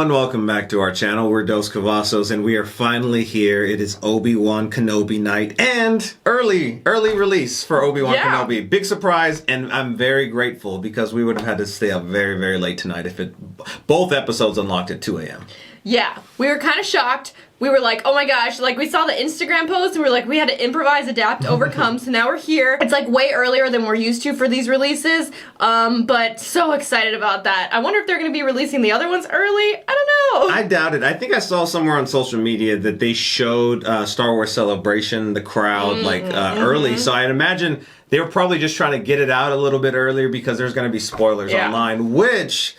everyone, welcome back to our channel. We're Dos Cavazos and we are finally here. It is Obi-Wan Kenobi night and early release for Obi-Wan Kenobi. Big surprise, and I'm very grateful because we would have had to stay up very late tonight if both episodes unlocked at 2 a.m. Yeah, we were kind of shocked. We were like, oh my gosh, like we saw the Instagram post and we were like, we had to improvise, adapt, overcome, so now we're here. It's like way earlier than we're used to for these releases, but so excited about that. I wonder if they're going to be releasing the other ones early? I don't know. I doubt it. I think I saw somewhere on social media that they showed Star Wars Celebration, the crowd, early, so I'd imagine they were probably just trying to get it out a little bit earlier because there's going to be spoilers online, which...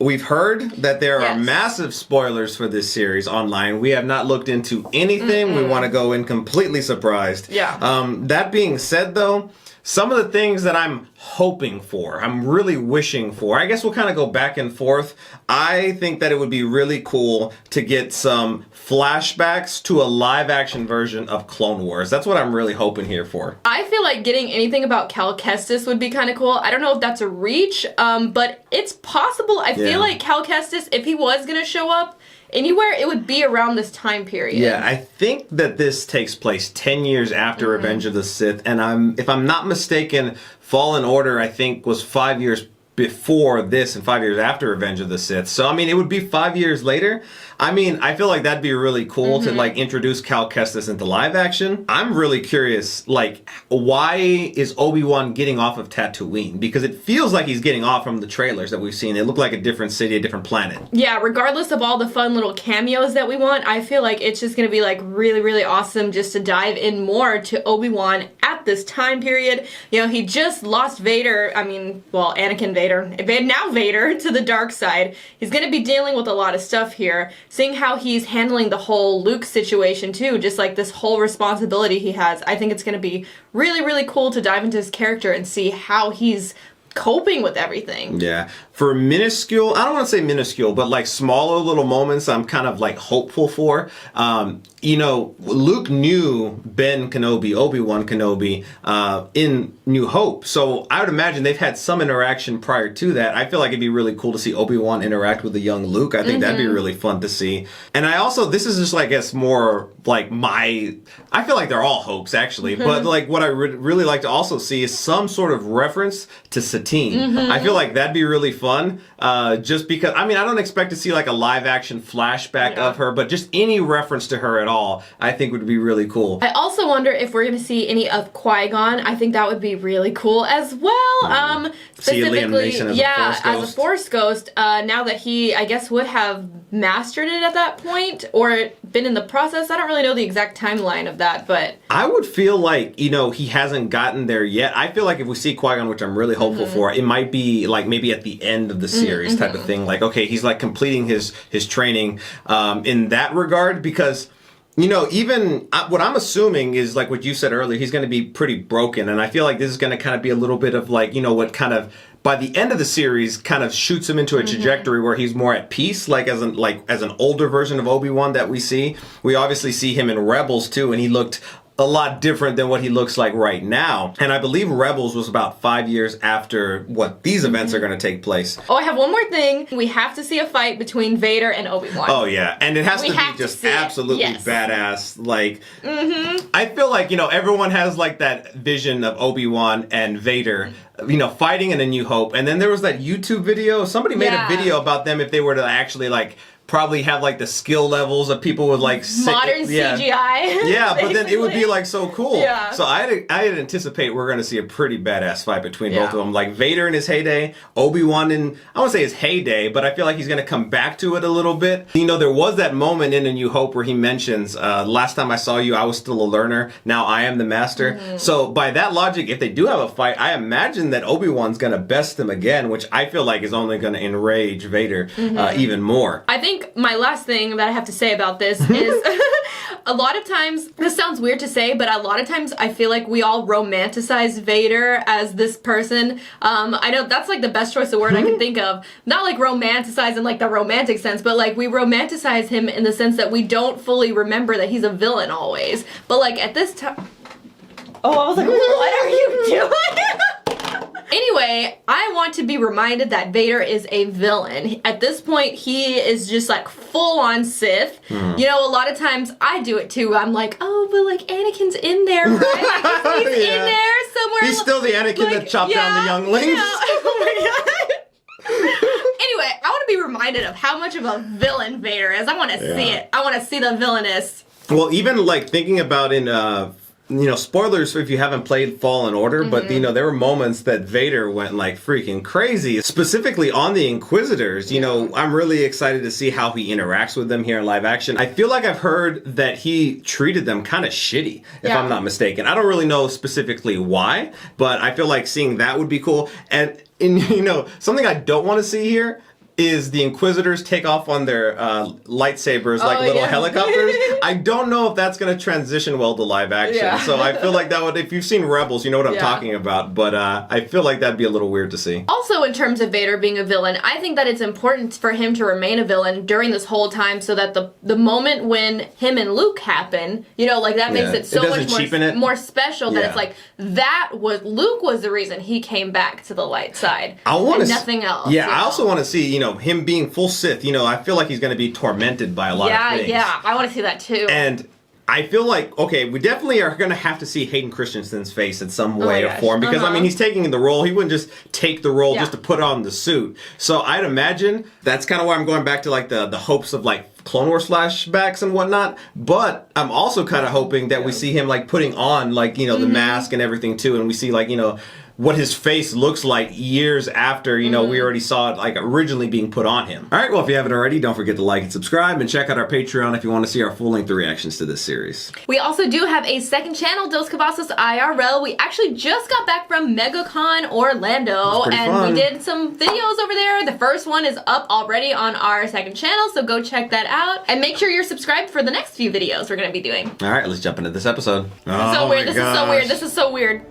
We've heard that there are massive spoilers for this series online. We have not looked into anything. We want to go in completely surprised. Yeah. That being said, though, some of the things that I'm hoping for, I'm really wishing for, I guess we'll kind of go back and forth. I think that it would be really cool to get some flashbacks to a live-action version of Clone Wars. That's what I'm really hoping here for. I feel like getting anything about Cal Kestis would be kind of cool. I don't know if that's a reach, but it's possible. I feel like Cal Kestis, if he was going to show up anywhere, it would be around this time period. Yeah, I think that this takes place 10 years after Revenge of the Sith, and if I'm not mistaken, Fallen Order, I think, was 5 years before this and 5 years after Revenge of the Sith. So, I mean, it would be 5 years later. I mean, I feel like that'd be really cool to, like, introduce Cal Kestis into live action. I'm really curious, like, why is Obi-Wan getting off of Tatooine? Because it feels like he's getting off from the trailers that we've seen. They look like a different city, a different planet. Yeah, regardless of all the fun little cameos that we want, I feel like it's just gonna be, like, really awesome just to dive in more to Obi-Wan at this time period. You know, he just lost Vader, Anakin Vader, now Vader, to the dark side. He's gonna be dealing with a lot of stuff here. Seeing how he's handling the whole Luke situation too, just like this whole responsibility he has, I think it's going to be really cool to dive into his character and see how he's coping with everything. Yeah. For minuscule, I don't want to say minuscule, but like smaller little moments I'm kind of like hopeful for. You know, Luke knew Ben Kenobi, Obi-Wan Kenobi, in New Hope. So I would imagine they've had some interaction prior to that. I feel like it'd be really cool to see Obi-Wan interact with the young Luke. I think that'd be really fun to see. And I also, this is just, I guess, more like I feel like they're all hopes actually, but like what I really like to also see is some sort of reference to Satine. I feel like that'd be really fun. Just because, I mean, I don't expect to see like a live action flashback of her, but just any reference to her at all, I think would be really cool. I also wonder if we're going to see any of Qui-Gon. I think that would be really cool as well. Specifically, as a Force Ghost, now that he, I guess, would have mastered it at that point, or been in the process. I don't really know the exact timeline of that, but... I would feel like, you know, he hasn't gotten there yet. I feel like if we see Qui-Gon, which I'm really hopeful for, it might be like maybe at the end of the series type of thing. Like, okay, he's like completing his training in that regard, because... You know, even what I'm assuming is like what you said earlier, he's going to be pretty broken. And I feel like this is going to kind of be a little bit of like, you know, what kind of by the end of the series kind of shoots him into a trajectory where he's more at peace, like as an older version of Obi-Wan that we see. We obviously see him in Rebels too, and he looked a lot different than what he looks like right now. And I believe Rebels was about 5 years after what these events are going to take place. Oh, I have one more thing. We have to see a fight between Vader and Obi-Wan. Oh, yeah. And it has to be just absolutely badass. Like, I feel like, you know, everyone has like that vision of Obi-Wan and Vader, you know, fighting in A New Hope. And then there was that YouTube video. Somebody made a video about them if they were to actually like probably have like the skill levels of people with like modern CGI. Yeah, but then it would be like so cool. Yeah. So I'd anticipate we're gonna see a pretty badass fight between both of them. Like Vader in his heyday, Obi-Wan in, I won't say his heyday, but I feel like he's gonna come back to it a little bit. You know, there was that moment in A New Hope where he mentions, last time I saw you, I was still a learner. Now I am the master. So by that logic, if they do have a fight, I imagine that Obi-Wan's gonna best him again, which I feel like is only gonna enrage Vader even more. I think my last thing that I have to say about this is a lot of times, this sounds weird to say, but a lot of times I feel like we all romanticize Vader as this person. I know that's like the best choice of word I can think of. Not like romanticize in like the romantic sense, but like we romanticize him in the sense that we don't fully remember that he's a villain always. But like at this time... Oh, I was like, what are you doing? Anyway, I want to be reminded that Vader is a villain. At this point, he is just like full on Sith. You know, a lot of times I do it too. I'm like, oh, but like Anakin's in there, right? Like, he's in there somewhere. He's still the Anakin that chopped down the younglings. Yeah. Oh my god. Anyway, I want to be reminded of how much of a villain Vader is. I want to see it. I want to see the villainous. Well, even like thinking about in spoilers if you haven't played Fallen Order, but there were moments that Vader went like freaking crazy, specifically on the Inquisitors. I'm really excited to see how he interacts with them here in live action. I feel like I've heard that he treated them kind of shitty, if I'm not mistaken. I don't really know specifically why, but I feel like seeing that would be cool. And something I don't want to see here is the Inquisitors take off on their lightsabers like little helicopters. I don't know if that's going to transition well to live action. Yeah. So I feel like that would, if you've seen Rebels, you know what I'm talking about. But I feel like that'd be a little weird to see. Also, in terms of Vader being a villain, I think that it's important for him to remain a villain during this whole time so that the moment when him and Luke happen, that makes it so much more special that it's like, Luke was the reason he came back to the light side. Nothing else. Yeah, I also want to see, him being full Sith. I feel like he's going to be tormented by a lot of things. Yeah, I want to see that too. And I feel like, okay, we definitely are going to have to see Hayden Christensen's face in some way or form. Because, he's taking the role. He wouldn't just take the role just to put on the suit. So I'd imagine that's kind of why I'm going back to, like, the hopes of, like, Clone Wars flashbacks and whatnot. But I'm also kind of hoping that we see him, like, putting on, like, the mask and everything, too. And we see, like, what his face looks like years after, we already saw it like originally being put on him. All right, well, if you haven't already, don't forget to like and subscribe and check out our Patreon if you want to see our full-length reactions to this series. We also do have a second channel, Dos Cavazos IRL. We actually just got back from MegaCon Orlando and fun. We did some videos over there. The first one is up already on our second channel, so go check that out. And make sure you're subscribed for the next few videos we're going to be doing. All right, let's jump into this episode. This is so weird. This is so weird.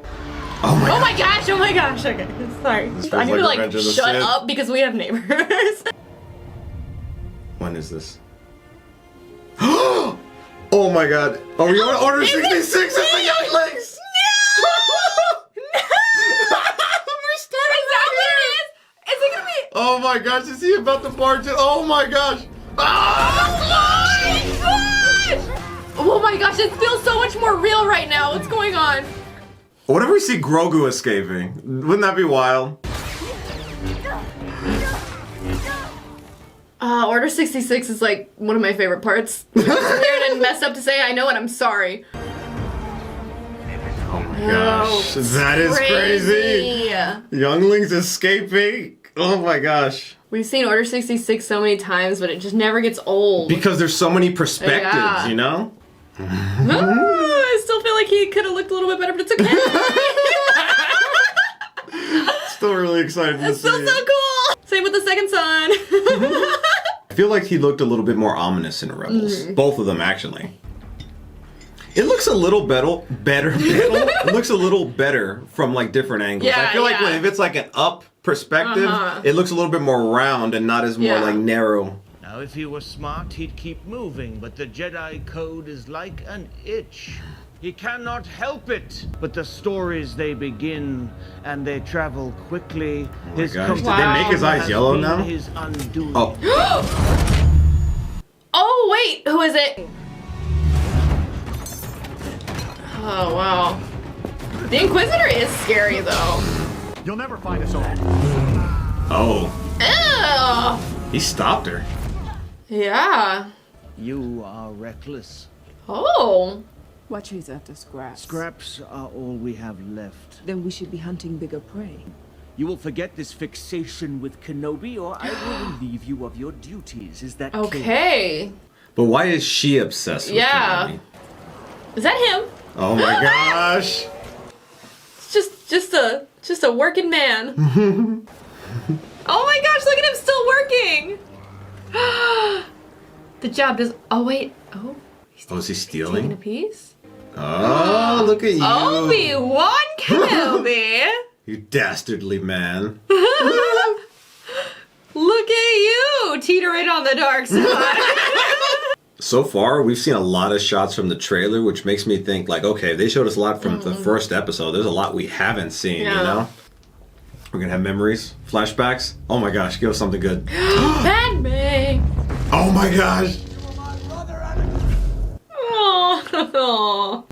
Oh my gosh, oh my gosh, okay, sorry. I need to like shut up because we have neighbors. When is this? Oh my god. Are we on Order 66 as the younglings? No! We're starting Is that what it is? Is it gonna be? Oh my gosh, is he about to barge in? Oh my gosh. Oh my gosh, it feels so much more real right now. What's going on? What if we see Grogu escaping? Wouldn't that be wild? Order 66 is like one of my favorite parts. Which is weird and messed up to say, I know, and I'm sorry. Oh my gosh. That is crazy. Younglings escaping. Oh my gosh. We've seen Order 66 so many times, but it just never gets old. Because there's so many perspectives, I still feel like he could have looked a little bit better, but it's okay. Still really excited to see. It's still so cool. Same with the second son. I feel like he looked a little bit more ominous in Rebels. Both of them, actually. It looks a little better. It looks a little better from like different angles. I feel like if it's like an up perspective, it looks a little bit more round and not as more like narrow. Now, if he were smart, he'd keep moving, but the Jedi Code is like an itch. He cannot help it. But the stories, they begin, and they travel quickly. Oh my gosh, did they make his eyes yellow now? His undoing. Oh, wait, who is it? Oh, wow. The Inquisitor is scary, though. You'll never find us all. Oh. Ew. He stopped her. Yeah. You are reckless. Oh. What is after scraps? Scraps are all we have left. Then we should be hunting bigger prey. You will forget this fixation with Kenobi, or I will relieve you of your duties. Is that clear? Okay. But why is she obsessed with Kenobi? Is that him? Oh my gosh. It's just a working man. Oh my gosh, look at him still working. The job does. Oh wait. Oh. Is he Taking a stealing? piece. Oh, look at you. Obi-Wan Kenobi. You dastardly man. Look at you, teetering on the dark side. So far, we've seen a lot of shots from the trailer, which makes me think, like, okay, they showed us a lot from the first episode. There's a lot we haven't seen, you know? We're gonna have memories, flashbacks. Oh my gosh, give us something good. Padme! Oh my gosh. Oh.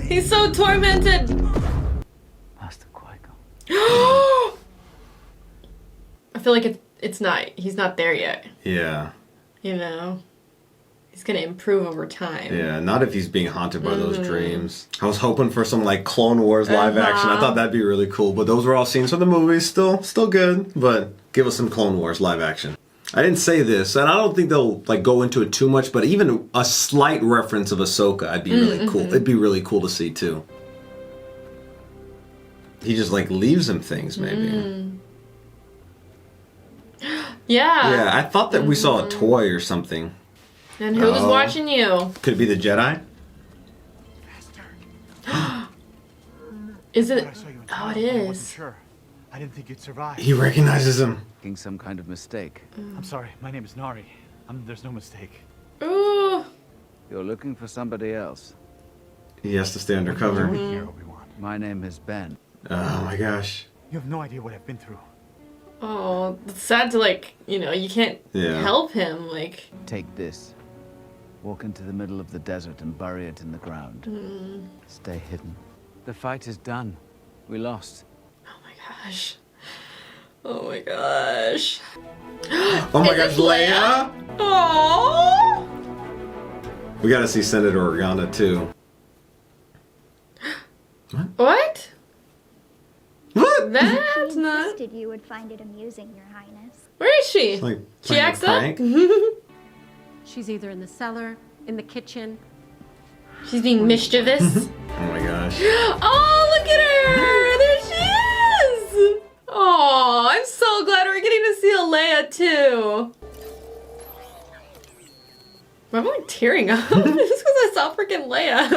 He's so tormented. Master Qui-Gon. I feel like it's not. He's not there yet. Yeah. You know, he's gonna improve over time. Yeah, not if he's being haunted by those dreams. I was hoping for some like Clone Wars live action. I thought that'd be really cool, but those were all scenes from the movies. Still good, but give us some Clone Wars live action. I didn't say this, and I don't think they'll like go into it too much, but even a slight reference of Ahsoka, I'd be really cool. It'd be really cool to see too. He just like leaves him things, maybe. Yeah. Yeah, I thought that we saw a toy or something. And who's Oh. watching you? Could it be the Jedi? Is it? I saw you in Oh, town. it I wasn't is. sure. I didn't think you'd survive. He recognizes him. Making some kind of mistake. I'm sorry. My name is Nari. There's no mistake. Ooh. You're looking for somebody else. He has to stay undercover. What are you doing here, Obi-Wan? My name is Ben. Oh my gosh. You have no idea what I've been through. Oh, it's sad to like, you know, you can't Yeah. help him. Like, Take this. Walk into the middle of the desert and bury it in the ground. Stay hidden. The fight is done. We lost. oh my gosh. Oh my gosh. Oh my Is gosh, it Leia? Leia! Oh. We gotta see Senator Organa too. What? What? That's She not. insisted you would find it amusing, Your Highness. Where is she? Like She playing a acts up. prank? She's either in the cellar, in the kitchen. She's being mischievous. Oh my gosh. Oh, look at her! There she is! Oh, I'm so glad we're getting to see a Leia too. I'm like tearing up just because I saw freaking Leia.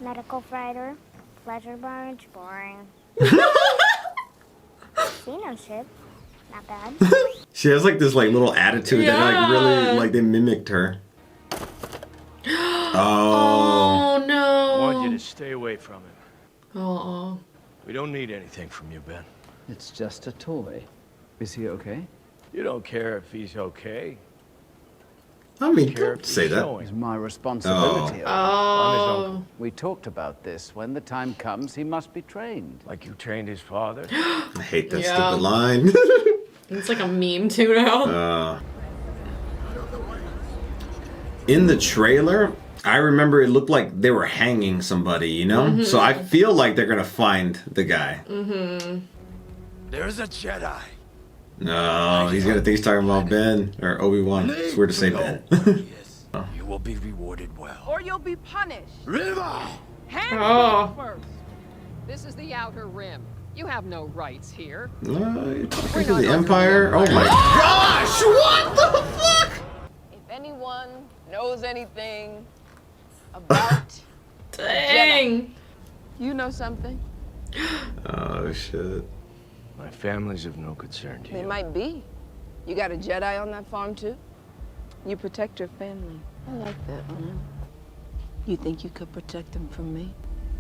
Medical fighter, pleasure barge, boring. Xeno ship, not bad. She has like this like little attitude that like Yeah. really like they mimicked her. Oh. Oh no. I want you to stay away from him. Oh. We don't need anything from you, Ben. It's just a toy. Is he okay? You don't care if he's okay. I mean, Care don't if say he's that. showing. It's my responsibility. Oh. We talked about this. When the time comes, he must be trained. Like you trained his father. I hate that Yeah. stupid line. It's like a meme too now. In the trailer, I remember it looked like they were hanging somebody, you know? So I feel like they're gonna find the guy. There's a Jedi. No, he's gonna think he's talking about Ben or Obi-Wan. It's weird to say Ben. Yes. You will be rewarded well. Or you'll be punished. Riva! Hand Oh. me first. This is the Outer Rim. You have no rights here. You're talking to the Empire? Oh my gosh! What the fuck? If anyone knows anything about Dang. you know something, Oh shit. My family's of no concern to it you. might be. You got a Jedi on that farm too? You protect your family. I like that one. You think you could protect them from me?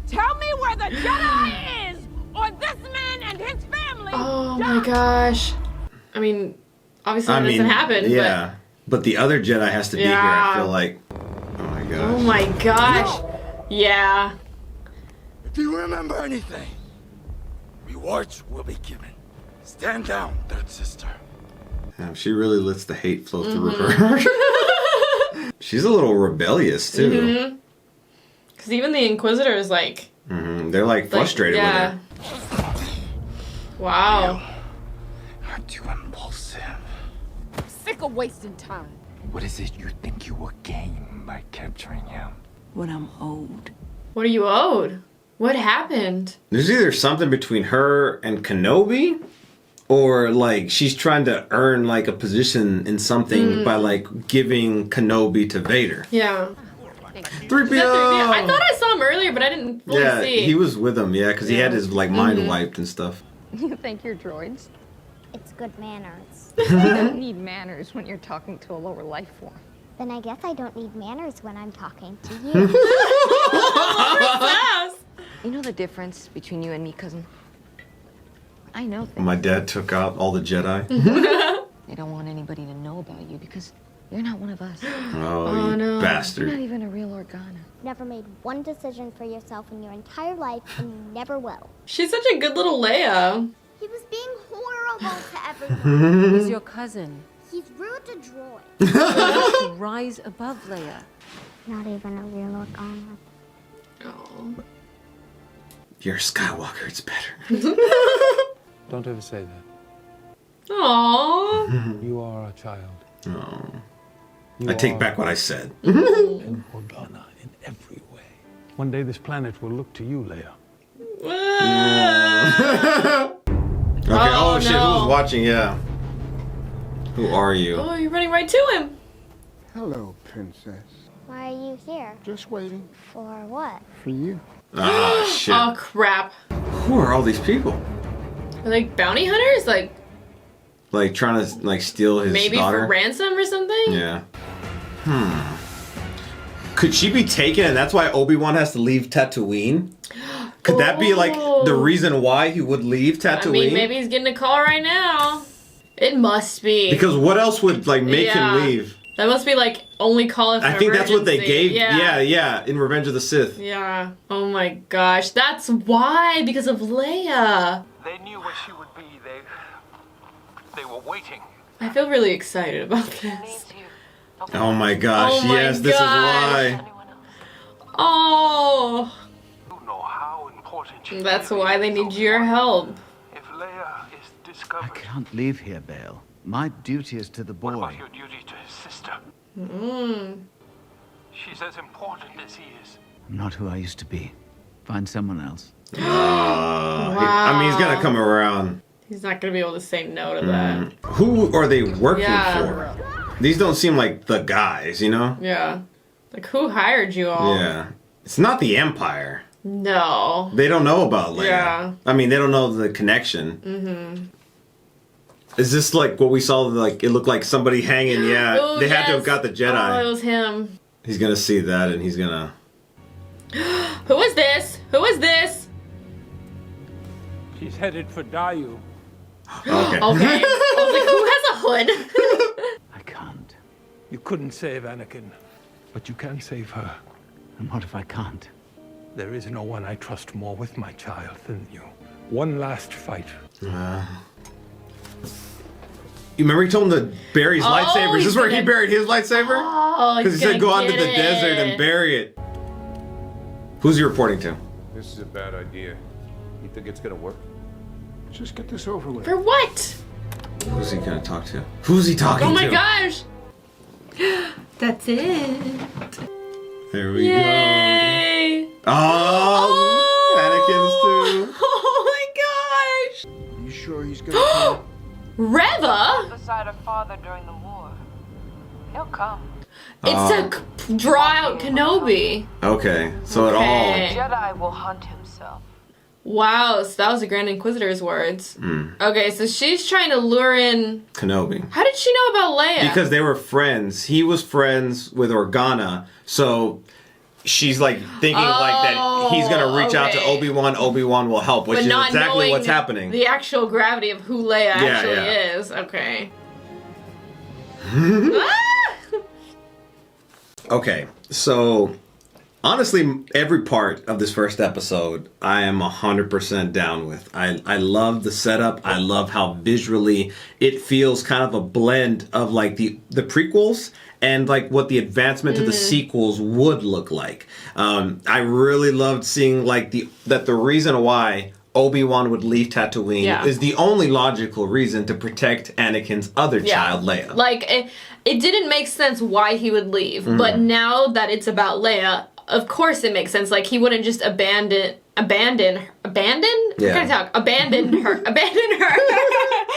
Tell me where the Jedi is, or this man and his family. Oh my gosh. I mean, obviously that doesn't happen. yeah. But the other Jedi has to be here, I Yeah. feel like. Oh my But, gosh. oh my gosh. Yeah. If you remember anything, rewards will be given. Stand down, third sister. Damn, she really lets the hate flow through her. She's a little rebellious too. Because even the Inquisitor is like, They're like frustrated yeah. with her. Wow. Aren't you impulsive? Sick of wasting time. What is it you think you will gain by capturing him? When I'm old. What are you owed? What happened? There's either something between her and Kenobi, or like she's trying to earn like a position in something by like giving Kenobi to Vader. Yeah. 3PO! Is that 3PO? I thought I saw him earlier, but I didn't fully Yeah, see. he was with him, yeah, because he had his like mind wiped and stuff. You think you're droids? It's good manners. You don't need manners when you're talking to a lower life form. Then I guess I don't need manners when I'm talking to you. Yes. You know the difference between you and me, cousin? I know things. My dad took out all the Jedi. They don't want anybody to know about you because you're not one of us. Oh, you no. bastard. You're not even a real Organa. Never made one decision for yourself in your entire life, and you never will. She's such a good little Leia. He was being horrible to everyone. He's your cousin. He's rude to droids. To rise above Leia. Not even a real Organa. Oh. You're a Skywalker, it's better. Don't ever say that. Aww. You are a child. Oh. You I take are back what I said. an Organa in every way. One day this planet will look to you, Leia. Okay, oh shit, no. who's watching? Yeah. Who are you? Oh, you're running right to him. Hello, princess. Why are you here? Just waiting For what? for you. Ah, shit. Oh, crap. Who are all these people? Are they bounty hunters? Like trying to like steal his Maybe daughter? for ransom or something? Yeah. Could she be taken and that's why Obi-Wan has to leave Tatooine? Could that be like the reason why he would leave Tatooine? I mean, maybe he's getting a call right now. It must be. Because what else would like make him leave? That must be like only call if I think that's what they emergency. gave. Yeah. Yeah, in Revenge of the Sith. Yeah. Oh my gosh. That's why. Because of Leia. They knew where she would be. They were waiting. I feel really excited about this. Oh my gosh, Oh my yes, this is gosh. why. Oh. You know how important she That's really why is, they need Obi-Wan. your help. If Leia is I discovered, can't leave here, Bale. My duty is to the what boy. about your duty to his sister? She's as important as he is. I'm not who I used to be. Find someone else. I mean, he's gonna come around. He's not going to be able to say no to that. Who are they working Yeah. for? These don't seem like the guys, you know? Yeah. Like, who hired you all? Yeah. It's not the Empire. No. They don't know about Leia. Yeah. I mean, they don't know the connection. Mm-hmm. Is this like what we saw? Like, it looked like somebody hanging. Yeah. Oh, they had to yes. have got the Jedi. Oh, it was him. He's gonna see that and he's gonna. Who is this? Who is this? She's headed for Dayu. Okay. Okay. I was like, who has a hood? I can't. You couldn't save Anakin, but you can save her. And what if I can't? There is no one I trust more with my child than you. One last fight. You remember he told him to bury his lightsaber? Is this where he buried his lightsaber? Oh, Because he said go out into the desert and bury it. Who's he reporting to? This is a bad idea. You think it's gonna work? Just get this over with. For what? Who's he gonna talk to? Who's he talking to? Oh my gosh. That's it. There we Yay. go. Oh, Anakin's too. Oh my gosh. You sure he's gonna come? Reva? Beside her father during the war. He'll come. It's to draw out Kenobi. Okay, so Okay. Jedi will hunt himself. Wow, so that was the Grand Inquisitor's words. it all. Okay, so she's trying to lure in. Kenobi. How did she know about Leia? Because they were friends. He was friends with Organa, so she's like thinking like that he's gonna reach out to okay. Obi-Wan. Obi-Wan will help, which but is not exactly knowing what's happening. The actual gravity of who Leia actually yeah. is. Okay. Okay, so honestly, every part of this first episode, I am 100% down with. I love the setup. I love how visually it feels kind of a blend of like the prequels and like what the advancement to the sequels would look like. I really loved seeing like the reason why Obi-Wan would leave Tatooine is the only logical reason to protect Anakin's other child, Leia. Like, it didn't make sense why he would leave, but now that it's about Leia, of course it makes sense. Like, he wouldn't just abandon her. I can't talk. Abandon her.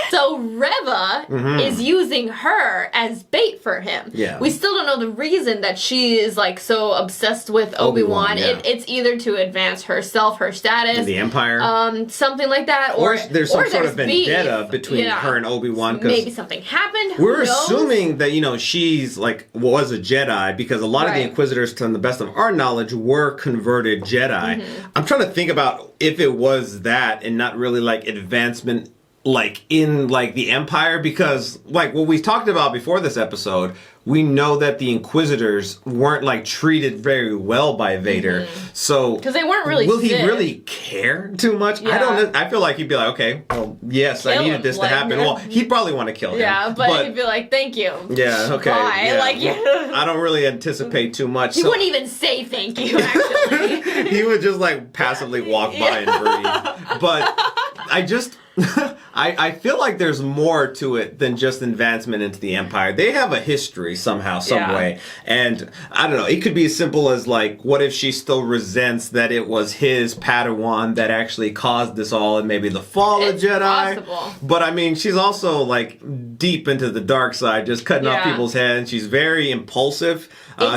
So Reva is using her as bait for him. Yeah. We still don't know the reason that she is like so obsessed with Obi-Wan. Yeah. It's either to advance herself, her status, In the Empire. something like that, or there's some sort of beef. vendetta between her and Obi-Wan. Maybe something happened. Who We're knows? assuming that, you know, she's like was a Jedi because a lot of the Right. Inquisitors, to the best of our knowledge, were converted Jedi. I'm trying to think about if it was that and not really like advancement like in like the Empire, because like what we talked about before this episode, we know that the Inquisitors weren't like treated very well by Vader. So because they weren't really will he Sith. really care too much? I don't know. I feel like he'd be like, okay, well, yes, I Kill needed him, this to like, happen. Well, he'd probably want to kill him. Yeah, but he'd be like, thank you. Yeah, okay. Bye. Yeah. Like, I don't really anticipate too much. he so wouldn't even say thank you, actually. he would just like passively walk by and breathe. But I just I feel like there's more to it than just advancement into the Empire. They have a history somehow, some way. And I don't know, it could be as simple as like, what if she still resents that it was his Padawan that actually caused this all and maybe the fall of Jedi? Possible. But I mean, she's also like deep into the dark side, just cutting off Yeah. people's heads. She's very impulsive.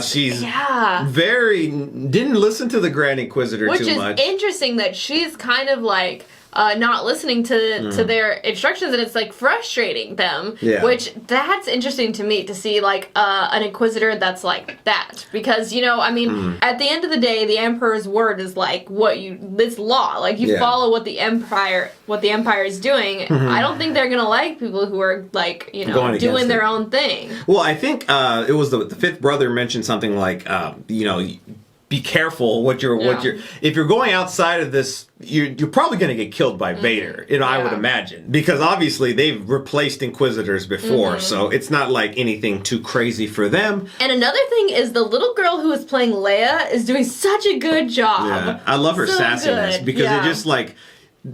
She's yeah. very didn't listen to the Grand Inquisitor Which too is much. interesting that she's kind of like not listening to their instructions, and it's like frustrating them. Yeah. Which that's interesting to me to see like an Inquisitor that's like that, because you know, I mean, at the end of the day, the Emperor's word is like it's law. Like you Yeah. follow what the Empire is doing. I don't think they're gonna like people who are like, you know, Going against doing their it. own thing. Well, I think it was the fifth brother mentioned something like, you know, be careful what you're if you're going outside of this, you're probably going to get killed by Vader. You know, I would imagine, because obviously they've replaced Inquisitors before, so it's not like anything too crazy for them. And another thing is the little girl who is playing Leia is doing such a good job. Yeah, I love her So sassiness good. because Yeah. it just like,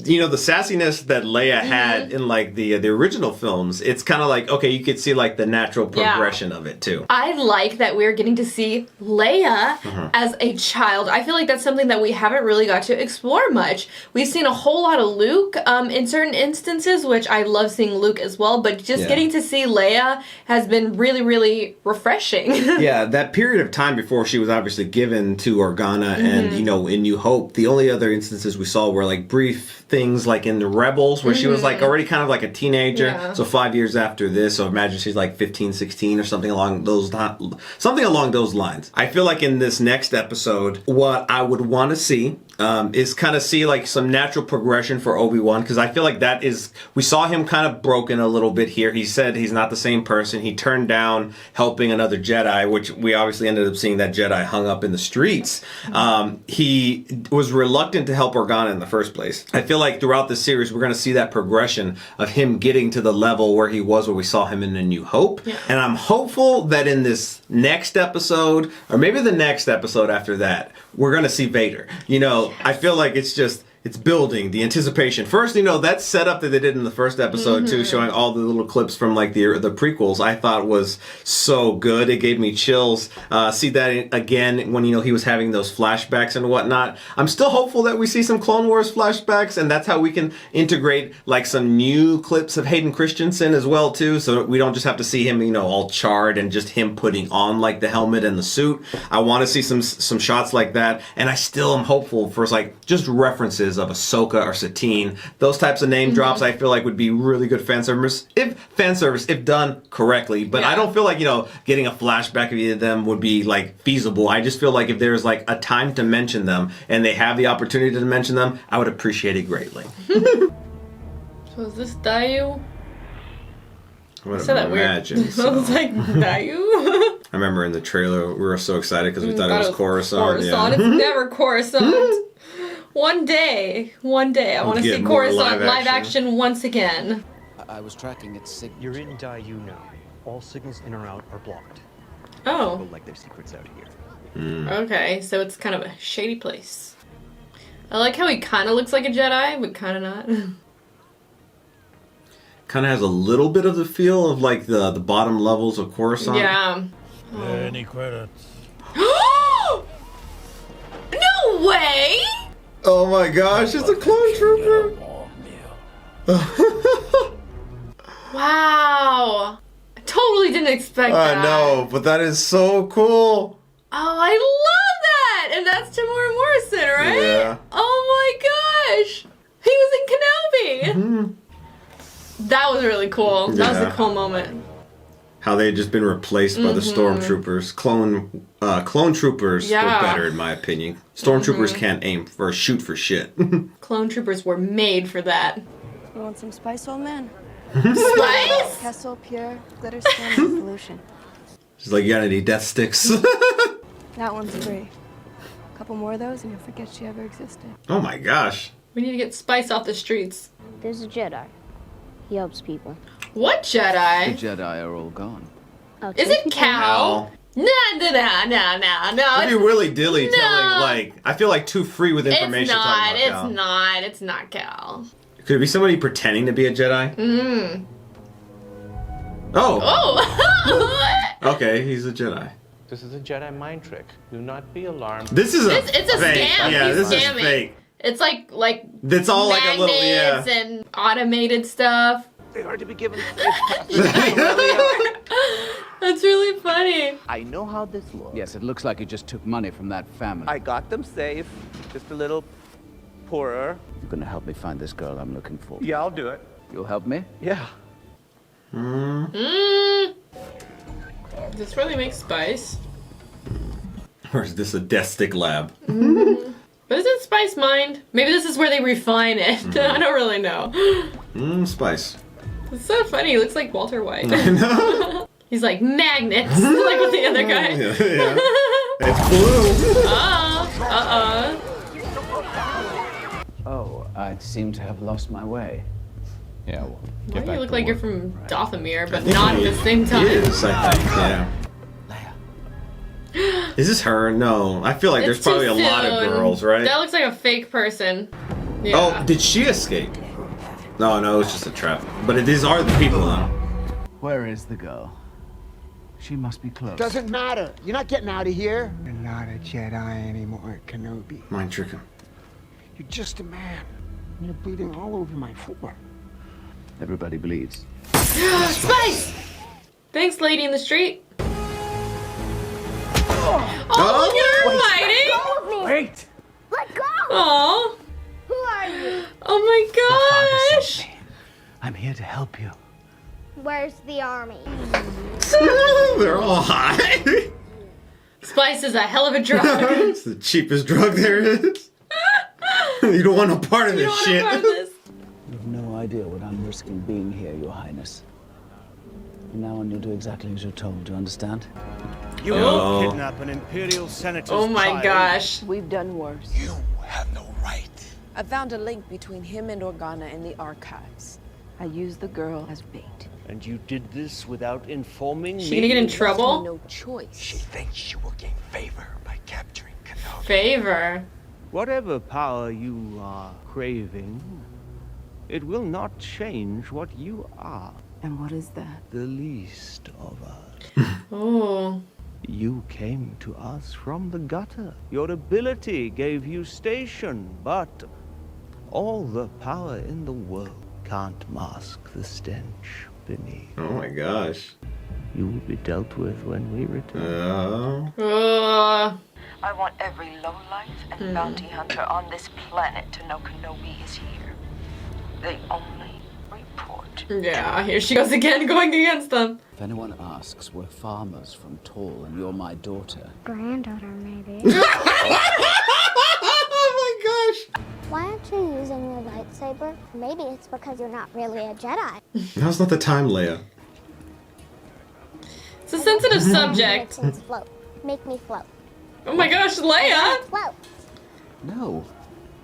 you know, the sassiness that Leia had in like the original films. It's kind of like, okay, you could see like the natural progression of it too. I like that we're getting to see Leia as a child. I feel like that's something that we haven't really got to explore much. We've seen a whole lot of Luke in certain instances, which I love seeing Luke as well, but just getting to see Leia has been really, really refreshing. Yeah, that period of time before she was obviously given to Organa and, you know, in New Hope, the only other instances we saw were like brief things like in the Rebels where she was like already kind of like a teenager. Yeah. So 5 years after this, so imagine she's like 15, 16 or something along those lines. I feel like in this next episode, what I would want to see is kind of see like some natural progression for Obi-Wan, because I feel like that is, we saw him kind of broken a little bit here. He said he's not the same person. He turned down helping another Jedi, which we obviously ended up seeing that Jedi hung up in the streets. He was reluctant to help Organa in the first place. I feel like throughout the series, we're going to see that progression of him getting to the level where he was when we saw him in A New Hope. Yeah. And I'm hopeful that in this next episode, or maybe the next episode after that, we're going to see Vader. You know, I feel like it's building the anticipation. First, you know, that setup that they did in the first episode too, showing all the little clips from like the prequels, I thought was so good. It gave me chills. See that again when, you know, he was having those flashbacks and whatnot. I'm still hopeful that we see some Clone Wars flashbacks, and that's how we can integrate like some new clips of Hayden Christensen as well too, so we don't just have to see him, you know, all charred and just him putting on like the helmet and the suit. I want to see some shots like that, and I still am hopeful for like just references of Ahsoka or Satine. Those types of name drops I feel like would be really good fan service if done correctly. But I don't feel like, you know, getting a flashback of either of them would be like feasible. I just feel like if there's like a time to mention them and they have the opportunity to mention them, I would appreciate it greatly. So is this Dayu? I would said that weird. imagine. I was like, Dayu? I remember in the trailer we were so excited because we thought it was Coruscant. Coruscant. It's never Coruscant. One day, I want to see Coruscant live action once again. I was tracking its signal. You're in Dayu now. All signals in or out are blocked. Oh. People like their secrets out here. Okay, so it's kind of a shady place. I like how he kind of looks like a Jedi, but kind of not. Kind of has a little bit of the feel of like the bottom levels of Coruscant. Yeah. Any credits? No way! Oh my gosh, it's a clone trooper! Wow. I totally didn't expect that. I know, but that is so cool. Oh, I love that! And that's Tamora Morrison, right? Yeah. Oh my gosh! He was in Kenobi! That was really cool. That was a Yeah. cool moment. How they had just been replaced by the stormtroopers. Clone troopers Yeah. were better, in my opinion. Stormtroopers can't aim or shoot for shit. Clone troopers were made for that. You want some spice, old man? Spice? Pestle, pure, glitter skin, and pollution. She's like, you got any death sticks? That one's free. A couple more of those and you'll forget she ever existed. Oh my gosh. We need to get Spice off the streets. There's a Jedi. He helps people. What The Jedi? Jedi are all gone. Oh, Is it Cal? No. That'd be really dilly No. telling, like, I feel like too free with information talking about Cal. It's not Cal. Could it be somebody pretending to be a Jedi? Mm. Oh, Oh! okay, he's a Jedi. This is a Jedi mind trick. Do not be alarmed. This is a It's a fake. scam. Yeah, He's this scamming. is fake. It's like It's all like a little, magnets yeah. and automated stuff. They are to be given. That's really funny. I know how this looks. Yes, it looks like you just took money from that family. I got them safe, just a little poorer. You're gonna help me find this girl I'm looking for. Yeah, I'll do it. You'll help me? Yeah. This really makes Spice. Or is this a death stick lab? But isn't Spice mind? Maybe this is where they refine it. I don't really know. Spice. It's so funny. He looks like Walter White. I know. He's like magnets, like with the other guy. Yeah. It's blue. Oh, I seem to have lost my way. Yeah, well, Why get do back you look to like you're work. from Dothamir, I but think not he at the same time? is, I think, yeah. Is this her? No. I feel like there's It's too probably a lot of soon. girls, right? That looks like a fake person. Yeah. Oh, did she escape? No, it was just a trap. But these are the people now. Where is the girl? She must be close. Doesn't matter. You're not getting out of here. You're not a Jedi anymore, Kenobi. Mind trick him. You're just a man. You're bleeding all over my floor. Everybody bleeds. Spice! Thanks, lady in the street. Oh, look at her fighting! Wait! Let go! Aw. Who are you? Oh my gosh! I'm here to help you. Where's the army? They're all high. Spice is a hell of a drug. It's the cheapest drug there is. You don't want no part of You this don't shit. want a part of this. You have no idea what I'm risking being here, Your Highness. From now on, you'll do exactly as you're told. Do you understand? You won't kidnap an Imperial senator's Oh my child. gosh. We've done worse. You have no right. I found a link between him and Organa in the archives. I used the girl as bait. And you did this without informing me? She gonna get in trouble? No choice. She thinks she will gain favor by capturing Kenobi. Favor. Whatever power you are craving, it will not change what you are. And what is that? The least of us. Oh. You came to us from the gutter. Your ability gave you station, but all the power in the world can't mask the stench beneath. Oh my gosh. You will be dealt with when we return. I want every lowlife and bounty hunter on this planet to know Kenobi is here. They only report. Yeah, here she goes again, going against them. If anyone asks, we're farmers from Tall, and you're my daughter. Granddaughter, maybe. Oh my gosh. Why aren't you using your lightsaber? Maybe it's because you're not really a Jedi. Now's not the time, Leia. It's a sensitive subject. Things float. Make me float. Oh my gosh, Leia! Float. No,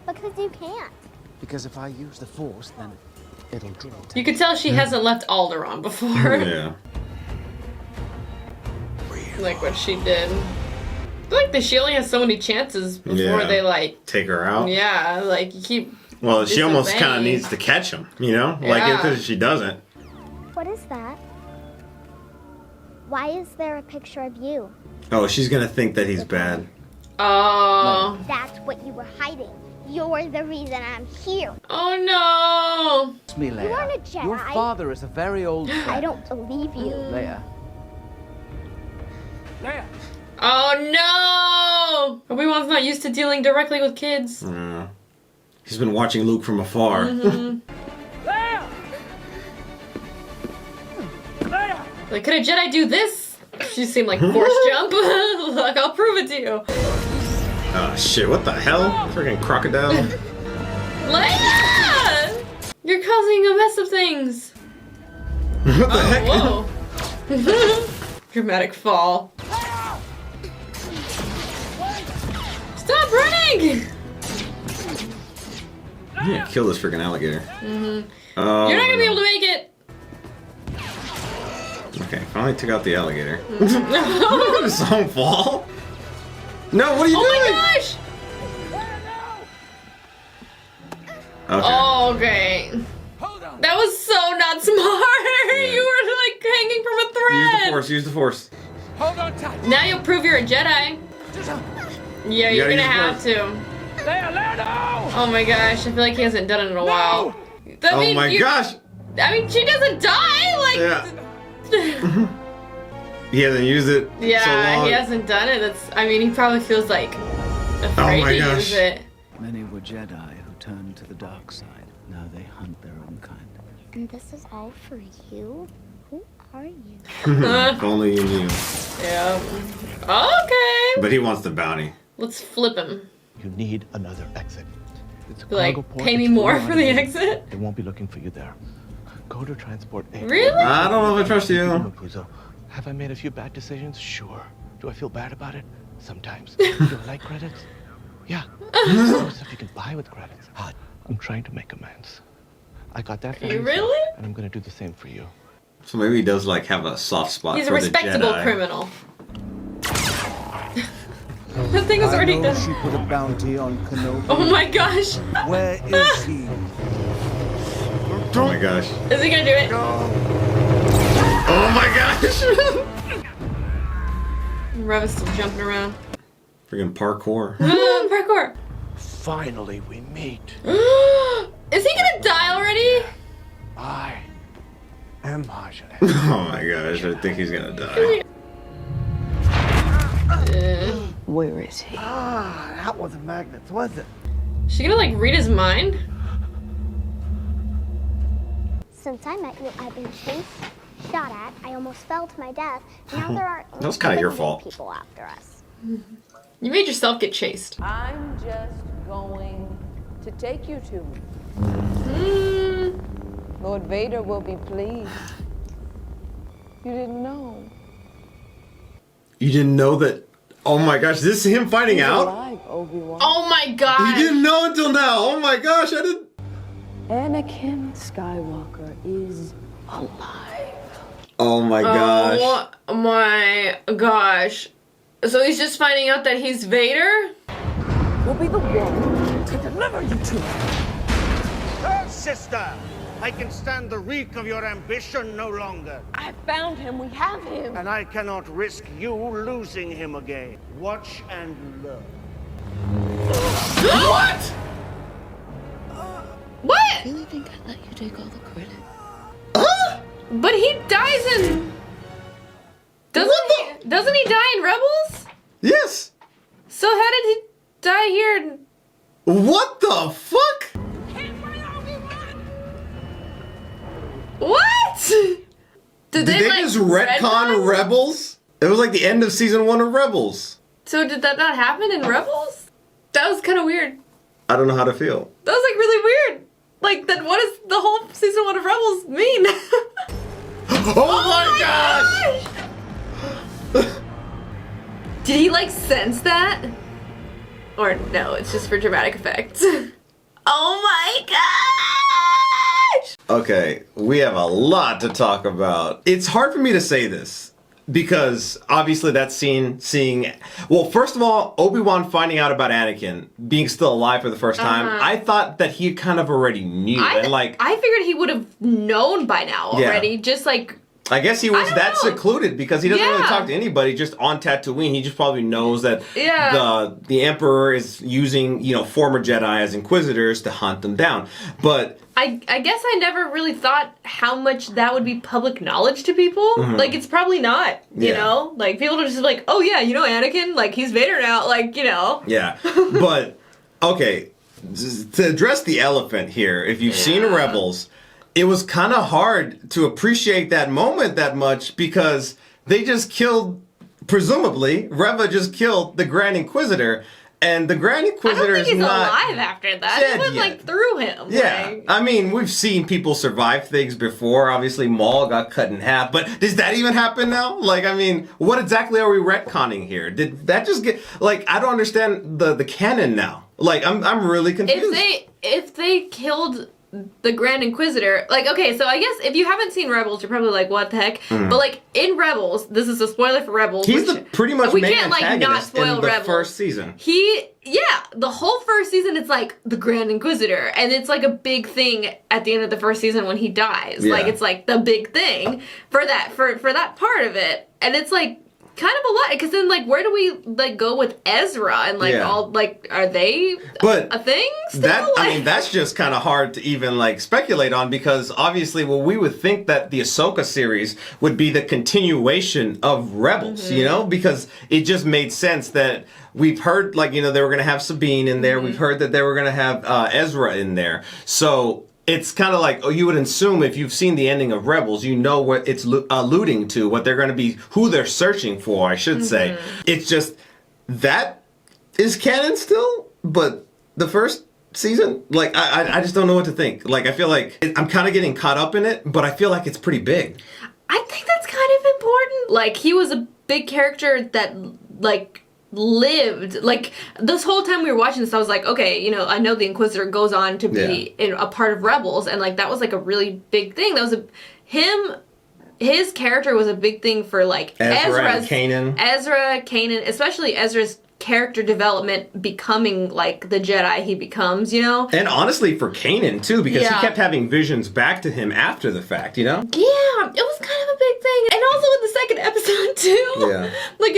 Because you can't. because if I use the Force, then it'll draw. You could tell she hasn't left Alderaan before. Yeah. Like what she did. I feel like she only has so many chances before Yeah. they like. Take her out. Yeah, like you keep. Well, she almost kind of disobeying. needs to catch him, you know? Like, Yeah. because she doesn't. What is that? Why is there a picture of you? Oh, she's gonna think that he's bad. Oh. That's what you were hiding. You're the reason I'm here. Oh no! It's me, You Leia. aren't a Jedi. Your father is a very old friend. I don't believe you. Leia. Leia! Oh no! Obi-Wan's not used to dealing directly with kids. He's been watching Luke from afar. Mm-hmm. Like, could a Jedi do this? She seemed like force jump. Like, I'll prove it to you. Oh shit, what the hell? Freaking crocodile. Leia! You're causing a mess of things. What the heck? Whoa. Dramatic fall. Stop running! I'm gonna kill this freaking alligator. Mm-hmm. Oh, You're not gonna be able to make it. Okay, finally took out the alligator. His own fall? No, what are you doing? Oh my gosh! Okay. Okay. That was so not smart. You were like hanging from a thread. Use the force. Hold on tight. Now you'll prove you're a Jedi. Yeah, you're gonna have to. Leia, no! Oh my gosh, I feel like he hasn't done it in a while. Oh my gosh! I mean, she doesn't die. Like. Yeah. He hasn't used it. Yeah, so long. he hasn't done it. That's. I mean, he probably feels like afraid my to gosh. use it. Many were Jedi who turned to the dark side. Now they hunt their own kind. And this is all for you? Who are you? If only you knew. Yeah. Okay. But he wants the bounty. Let's flip him. You need another exit. It's a Like, cargo port. pay me It's more fully for the automated. exit? They won't be looking for you there. Go to transport A. Really? I don't know if I trust you. Mapuzo. Have I made a few bad decisions? Sure. Do I feel bad about it? Sometimes. Do I like credits? Yeah. Some stuff you can buy with credits. I'm trying to make amends. I got that for You really? and I'm gonna do the same for you. So maybe he does like have a soft spot He's a for respectable the Jedi. criminal. The thing was already done. She put a bounty on Kenobi. Oh my gosh. Where is he? Oh my gosh. Is he gonna do it? Oh my gosh! Rev is still jumping around. Freaking parkour. Parkour. Finally, we meet. Is he gonna die already? I am Marjorie. Oh my gosh, I think he's gonna die. Where is he? That wasn't magnets, was it? She gonna like read his mind? Since I met you, I've been chased, shot at, I almost fell to my death. Now there are That was kinda your infinite fault. people after us. You made yourself get chased. I'm just going to take you to me. Lord Vader will be pleased. You didn't know. You didn't know that? Oh my gosh, this is him finding He's out? alive, Obi-Wan. Oh my god. He didn't know until now. Oh my gosh, I didn't. Anakin Skywalker is alive. Oh my gosh. Oh my gosh. So he's just finding out that he's Vader? Will be the one to deliver you to me. Sister, I can stand the reek of your ambition no longer. I found him. We have him. And I cannot risk you losing him again. Watch and learn. What? What? I really think I let you take all the credit. But he dies in. Doesn't he die in Rebels? Yes. So how did he die here? What the fuck? What? Did they like, just retcon Rebels? It was like the end of season 1 of Rebels. So did that not happen in Rebels? That was kind of weird. I don't know how to feel. That was like really weird. Like, then what does the whole season 1 of Rebels mean? Oh my gosh! Did he like sense that? Or no, it's just for dramatic effect. Oh my gosh! Okay, we have a lot to talk about. It's hard for me to say this because obviously that scene, well, first of all, Obi-Wan finding out about Anakin being still alive for the first time, I thought that he kind of already knew. I figured he would have known by now Yeah. already. Just like I guess he was that know. secluded because he doesn't really Yeah. talk to anybody just on Tatooine. He just probably knows that Yeah. the Emperor is using, former Jedi as Inquisitors to hunt them down. But I guess I never really thought how much that would be public knowledge to people. Mhm. Like, it's probably not, you Yeah. know? Like, people are just like, oh yeah, Anakin, like, he's Vader now, like, yeah. But, okay, to address the elephant here, if you've seen Rebels, it was kind of hard to appreciate that moment that much because they just killed, presumably, Reva just killed the Grand Inquisitor, and the Grand I Inquisitor don't think is he's not alive after that. dead It went, yet. like, through him. Yeah, Like, I mean, we've seen people survive things before. Obviously, Maul got cut in half, but does that even happen now? Like, I mean, what exactly are we retconning here? Did that just get like? I don't understand the canon now. Like, I'm really confused. if they killed the Grand Inquisitor, like, okay, so I guess if you haven't seen Rebels, you're probably like, what the heck? Mhm. But, like, in Rebels, this is a spoiler for Rebels. He's which- the pretty much we main can't, like, not antagonist spoil in the Rebels. first season. The whole first season, it's like the Grand Inquisitor, and it's like a big thing at the end of the first season when he dies. Yeah. Like, it's like the big thing for that part of it, and it's like kind of a lot because then like where do we like go with Ezra and like Yeah. all like are they But a thing still? That I Like- mean, that's just kind of hard to even like speculate on because obviously, well, we would think that the Ahsoka series would be the continuation of Rebels, because it just made sense that we've heard like they were going to have Sabine in there. We've heard that they were going to have Ezra in there, so. It's kind of like, you would assume if you've seen the ending of Rebels, you know what it's alluding to, what they're going to be, who they're searching for, I should say. It's just, that is canon still, but the first season, like, I just don't know what to think. Like, I feel like I'm kind of getting caught up in it, but I feel like it's pretty big. I think that's kind of important. Like, he was a big character that, like, lived. Like, this whole time we were watching this, I was like, okay, I know the Inquisitor goes on to be a part of Rebels, and, like, that was, like, a really big thing. That was his character was a big thing for, like, Ezra and Kanan, especially Ezra's character development becoming, like, the Jedi he becomes, And honestly, for Kanan, too, because he Yeah. kept having visions back to him after the fact, Yeah, it was kind of a big thing. And also in the second episode, too. Yeah. Like,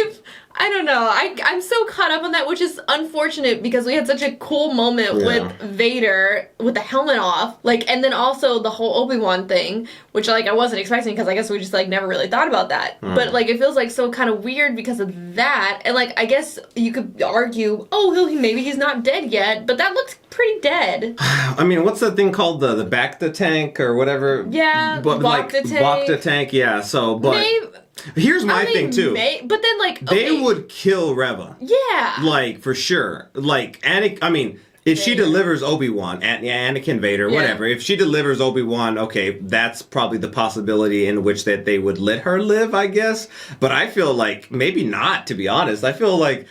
I don't know. I'm so caught up on that, which is unfortunate because we had such a cool moment with Vader with the helmet off. Like, and then also the whole Obi-Wan thing, which, like, I wasn't expecting because I guess we just, like, never really thought about that. But, like, it feels, like, so kind of weird because of that. And, like, I guess you could argue, maybe he's not dead yet, but that looks pretty dead. I mean, what's that thing called? The Bacta tank or whatever? Yeah, but like Bacta tank. Bacta tank, yeah. So, but here's my thing too. But then, like, They would kill Reva. Yeah. Like, for sure. Like, if she delivers Obi-Wan, Anakin Vader, Yeah. whatever, if she delivers Obi-Wan, okay, that's probably the possibility in which that they would let her live, I guess. But I feel like, maybe not, to be honest. I feel like,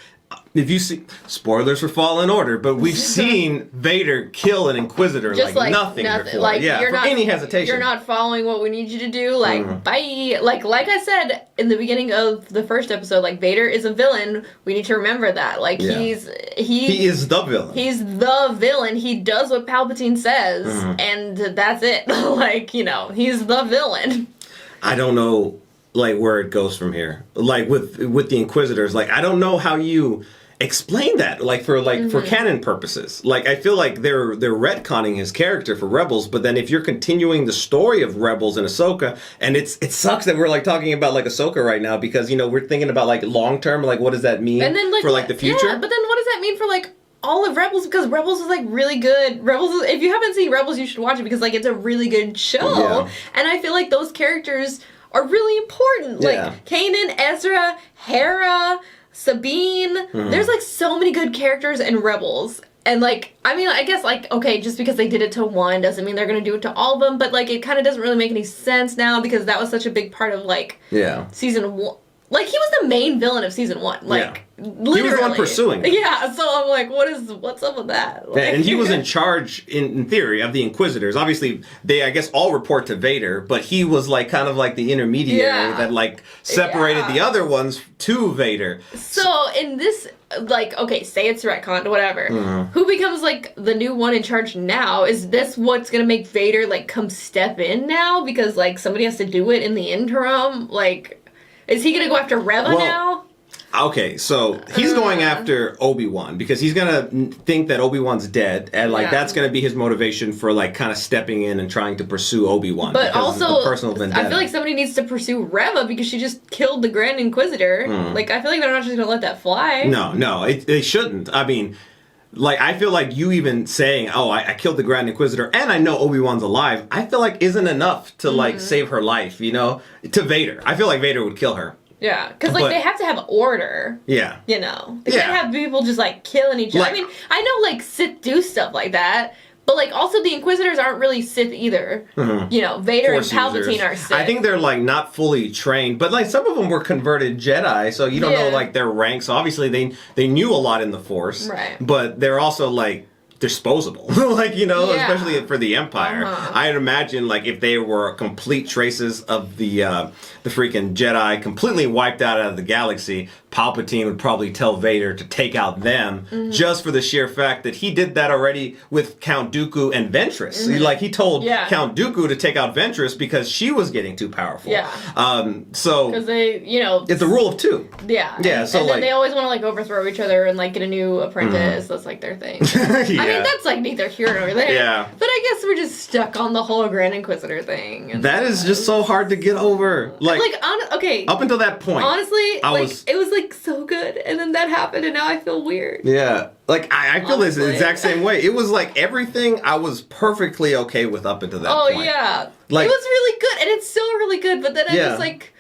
if you see, spoilers for Fallen Order, but we've seen Vader kill an Inquisitor Just like nothing before. Like, yeah, you're for not, any hesitation. You're not following what we need you to do. Like, bye. Like I said in the beginning of the first episode, like, Vader is a villain. We need to remember that. Like, Yeah. he is the villain. He's the villain. He does what Palpatine says, and that's it. Like, he's the villain. I don't know, like, where it goes from here. Like, with the Inquisitors, like, I don't know how you explain that, like, for canon purposes. Like, I feel like they're retconning his character for Rebels, but then if you're continuing the story of Rebels and Ahsoka, and it sucks that we're, like, talking about, like, Ahsoka right now, because, we're thinking about, like, long term, like, what does that mean And then, like, for, like, the future? Yeah, but then what does that mean for, like, all of Rebels? Because Rebels is, like, really good. If you haven't seen Rebels, you should watch it because, like, it's a really good show. Yeah. And I feel like those characters are really important. Yeah. Like, Kanan, Ezra, Hera, Sabine. There's, like, so many good characters in Rebels. And, like, I mean, I guess, like, okay, just because they did it to one doesn't mean they're going to do it to all of them. But, like, it kind of doesn't really make any sense now because that was such a big part of, like, season one. Like, he was the main villain of season one. Like, literally. He was the one pursuing them. Yeah, so I'm like, what's up with that? Like, And he was in charge, in theory, of the Inquisitors. Obviously, they, I guess, all report to Vader, but he was, like, kind of like the intermediary that, like, separated the other ones to Vader. So, in this like, okay, say it's retconned, whatever. Mhm. Who becomes, like, the new one in charge now? Is this what's gonna make Vader, like, come step in now? Because, like, somebody has to do it in the interim? Like, is he gonna go after Reva Well, now? Okay, so he's going after Obi-Wan because he's gonna think that Obi-Wan's dead, and like Yeah. that's gonna be his motivation for like kind of stepping in and trying to pursue Obi-Wan. But because also, of the personal vendetta. I feel like somebody needs to pursue Reva because she just killed the Grand Inquisitor. Hmm. Like, I feel like they're not just gonna let that fly. No, they shouldn't. I mean, like, I feel like you even saying, oh, I killed the Grand Inquisitor and I know Obi-Wan's alive, I feel like isn't enough to, like, save her life, you know? To Vader. I feel like Vader would kill her. Yeah, because, like, But- they have to have order. Yeah. You know? They Yeah. can't have people just, like, killing each other. Like- I mean, I know, like, Sith do stuff like that, but, like, also the Inquisitors aren't really Sith either. Mhm. You know, Vader Force and Palpatine users. are Sith. I think they're, like, not fully trained, but, like, some of them were converted Jedi, so you don't know, Yeah. like, their ranks. Obviously, they knew a lot in the Force. Right. But they're also, like, disposable. like, you know, Yeah. especially for the Empire. Uh-huh. I'd imagine, like, if they were complete traces of the freaking Jedi completely wiped out of the galaxy, Palpatine would probably tell Vader to take out them Mhm. just for the sheer fact that he did that already with Count Dooku and Ventress. Mhm. Like, he told Yeah. Count Dooku to take out Ventress because she was getting too powerful. Yeah. So Because they, you know... it's a rule of two. Yeah. Yeah, and, so, and like- then they always want to, like, overthrow each other and, like, get a new apprentice. That's, like, their thing. I mean, that's, like, neither here nor there. Yeah. But I guess we're just stuck on the whole Grand Inquisitor thing. And That is just so hard to get over. Like, okay. up until that point. Honestly, I it was, like, so good. And then that happened, and now I feel weird. Yeah. Like, I feel this the Honestly. exact same way. It was like everything I was perfectly okay with up until that Oh, point. yeah. Like- it was really good, and it's still really good, but then I Yeah. just, like...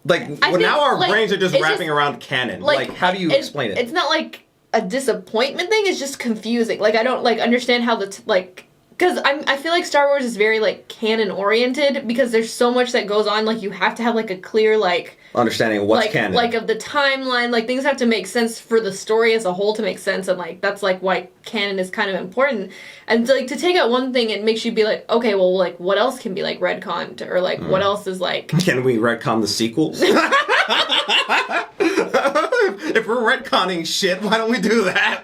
Like, I well, now think, our like, brains are just it's wrapping just- around canon. Like, how do you explain it? It's not, like, a disappointment thing. It's just confusing. Like, I don't, like, understand how because I feel like Star Wars is very, like, canon-oriented because there's so much that goes on. Like, you have to have, like, a clear, like... Understanding of what's like, canon. Like, of the timeline. Like, things have to make sense for the story as a whole to make sense. And, like, that's, like, why canon is kind of important. And, like, to take out one thing, it makes you be like, okay, well, like, what else can be, like, retconned? Or, like, what else is, like... Can we retcon the sequels? If we're retconning shit, why don't we do that?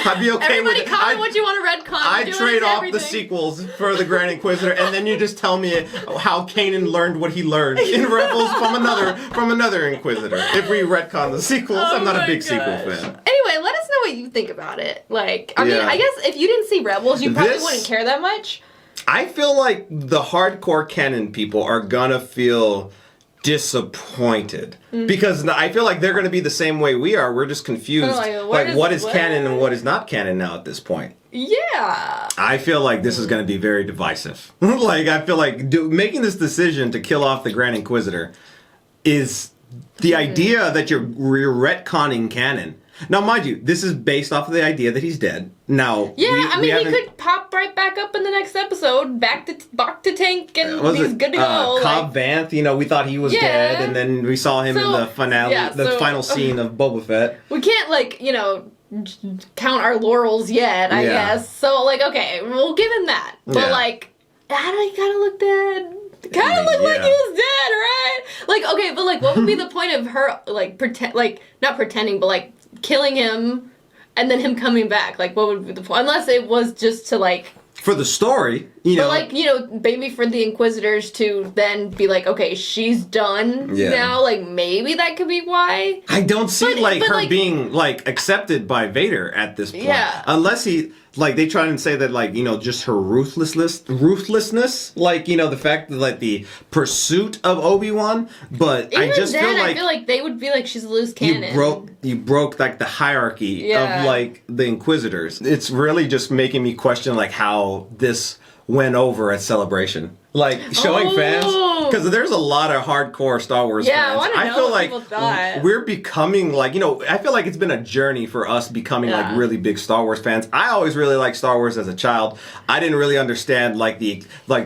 I'd be okay Everybody with it. comment what you want to retcon. I'd We're doing trade off everything. the sequels for the Grand Inquisitor, and then you just tell me how Kanan learned what he learned in Rebels from another Inquisitor. If we retcon the sequels, I'm not a big sequel fan. Anyway, let us know what you think about it. Like, I mean, Yeah. I guess if you didn't see Rebels, you probably This- wouldn't care that much. I feel like the hardcore canon people are gonna feel disappointed Mhm. because I feel like they're gonna be the same way we are. We're just confused, Like, like what is what? canon and what is not canon now at this point. Yeah. I feel like this is going to be very divisive. Like, I feel like making this decision to kill off the Grand Inquisitor is the idea that you're retconning canon. Now, mind you, this is based off of the idea that he's dead. Now, Yeah, I mean, he haven't- could pop right back up in the next episode, back to Tank, and was he's it, good to go. Cobb Vanth, you know, we thought he was Yeah. dead, and then we saw him in So, the finale, yeah, the so- final scene of Boba Fett. We can't, like, you know, count our laurels yet, I Yeah. guess. So, like, okay, we'll give him that. But, Yeah. like, I don't, he kind of looked dead. Kind of looked like he was dead, right? Like, okay, but, like, what would be the point of her, like, not pretending, but, like, killing him and then him coming back? Like, what would be the point? Unless it was just to, like... For the story, you But, know. like, you know, maybe for the Inquisitors to then be like, okay, she's done Yeah. now. Like, maybe that could be why. I don't see But- but, her like- being like accepted by Vader at this point. Yeah. Unless he like they try and say that like, you know, just her ruthlessness, like, you know, the fact that like the pursuit of Obi-Wan, but Even I just then, feel I feel like they would be like, she's a loose cannon. you broke like the hierarchy Yeah. of like the Inquisitors. It's really just making me question like how this went over at Celebration. Like showing fans, because there's a lot of hardcore Star Wars Yeah, I fans. wanna know feel what like people thought. we're becoming like, you know, I feel like it's been a journey for us becoming Yeah. like really big Star Wars fans. I always really liked Star Wars as a child. I didn't really understand like the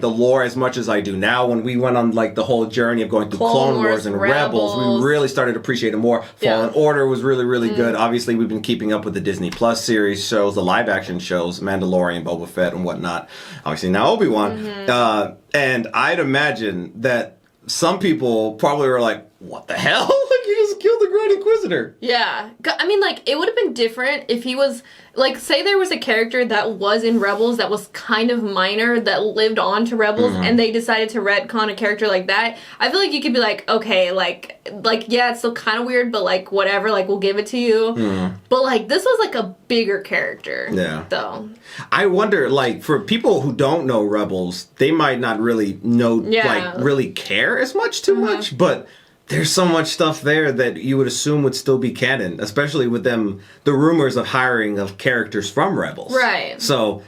lore as much as I do now. When we went on like the whole journey of going through Clone Wars and Rebels, we really started to appreciate it more. Fallen Order was really, really good. Obviously, we've been keeping up with the Disney Plus series shows, the live action shows, Mandalorian, Boba Fett, and whatnot. Obviously, now Obi-Wan. And I'd imagine that some people probably were like, what the hell? Like, you just killed the Grand Inquisitor. Yeah. I mean, like, it would have been different if he was, like, say there was a character that was in Rebels that was kind of minor that lived on to Rebels and they decided to retcon a character like that. I feel like you could be like, okay, like yeah, it's still kind of weird, but, like, whatever, like, we'll give it to you. But, like, this was, like, a bigger character. Yeah. Though. I wonder, like, for people who don't know Rebels, they might not really know, like, really care as much too much, but there's so much stuff there that you would assume would still be canon, especially with the rumors of hiring of characters from Rebels. Right. So,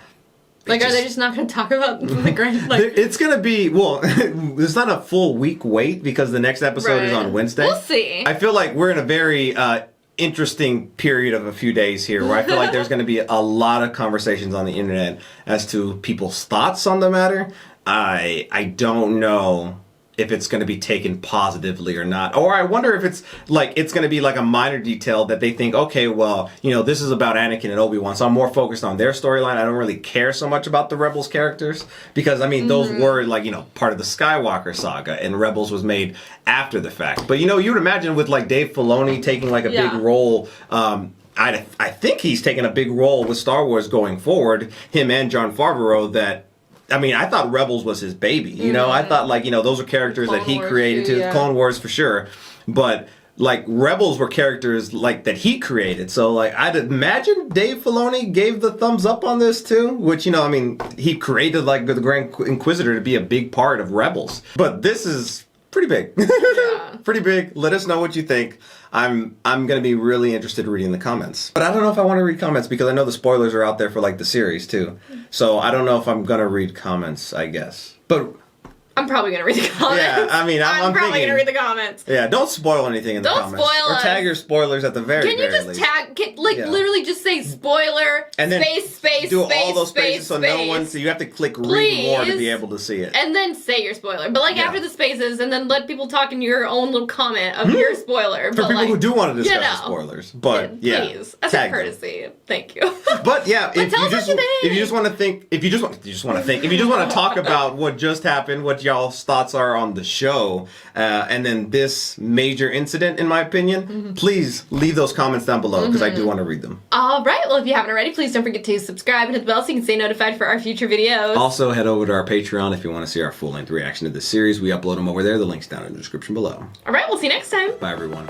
like, are they just not going to talk about the Grand, like... It's going to be, well, it's not a full week wait because the next episode is on Wednesday. We'll see. I feel like we're in a very interesting period of a few days here where I feel like there's going to be a lot of conversations on the internet as to people's thoughts on the matter. I don't know if it's going to be taken positively or not. Or I wonder if it's going to be like a minor detail that they think, okay, well, you know, this is about Anakin and Obi-Wan, so I'm more focused on their storyline. I don't really care so much about the Rebels characters because, I mean, those were, like, you know, part of the Skywalker saga, and Rebels was made after the fact. But, you know, you'd imagine with, like, Dave Filoni taking, like, a big role, I think he's taking a big role with Star Wars going forward, him and Jon Favreau, that, I mean, I thought Rebels was his baby, you know? I thought, like, you know, those are characters that he created too. Clone Wars for sure. But, like, Rebels were characters, like, that he created. So, like, I'd imagine Dave Filoni gave the thumbs up on this too. Which, you know, I mean, he created, like, the Grand Inquisitor to be a big part of Rebels. But this is pretty big. Pretty big. Let us know what you think. I'm going to be really interested in reading the comments. But I don't know if I want to read comments because I know the spoilers are out there for, like, the series too. So I don't know if I'm going to read comments, I guess. But I'm probably going to read the comments. Yeah, I mean, I'm probably thinking, going to read the comments. Yeah, don't spoil anything in the comments. Don't spoil or us. tag your spoilers at the very Can you very just least. tag, literally just say spoiler, And then space, do space, all those spaces space, so no one, so you have to click read more to Please. be able to see it. and then say your spoiler. But, like, Yeah. after the spaces, and then let people talk in your own little comment of your spoiler. For but, people like, who do want to discuss you know, the spoilers. But yeah, Please, as a tag them. courtesy. Thank you. But yeah, But if tell you us just what you think. if you just want to think, if you just want to talk about what just happened, what y'all's thoughts are on the show, and then this major incident, in my opinion, please leave those comments down below because I do want to read them. All right. Well, if you haven't already, please don't forget to subscribe and hit the bell so you can stay notified for our future videos. Also, head over to our Patreon if you want to see our full-length reaction to this series. We upload them over there. The link's down in the description below. All right. We'll see you next time. Bye, everyone.